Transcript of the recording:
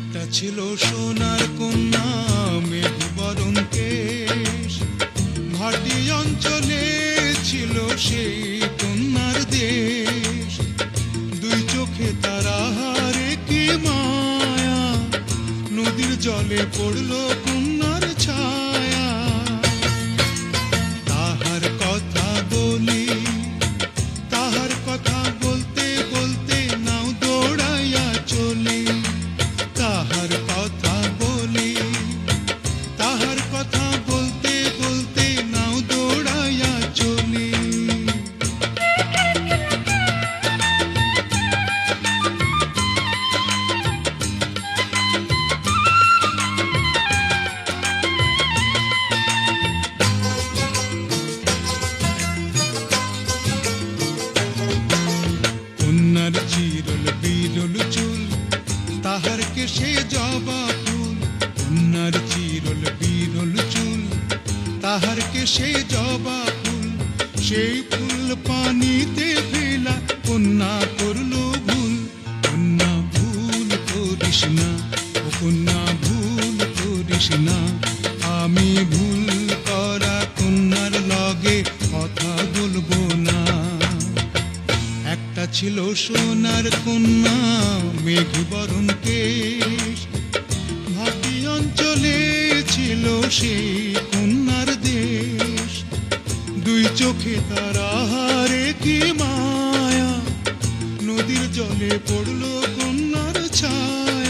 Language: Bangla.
একটা ছিল সোনার কন্যা মেঘবরণ কেশ, ভাটি অঞ্চলে ছিল সেই কন্যার দেশ। দুই চোখে তারা হারে কি মায়া, নদীর জলে পড়ল কন্যার ছায়া। তাহার কথা বলি, তাহার কথা বলতে বলতে নাও দৌড়াইয়া চলি। তাহার কথা বলি, তাহার কথা বলতে বলতে নাও দৌড়াইয়া চলি। কন্যার চিরল বিরল চুল, তাহার কেশে জবা ফুল। কন্যার চিরল বিরল চুল, তাহার কেশে জবা ফুল। সেই ফুল পানিতে ফেলা কন্যা করল ভুল। কন্যা ভুল করিস না, ও কন্যা ভুল করিস না। আমি ভুল করা কন্যার লগে কথা বলবো না। একটা ছিল সোনার কন্যা মেঘবরণ কেশ, ভাটি অঞ্চলে ছিল সেই কন্যার দেশ। দুই চোখে তারা হারে কি মায়া, নদীর জলে পড়ল কন্যার ছায়া।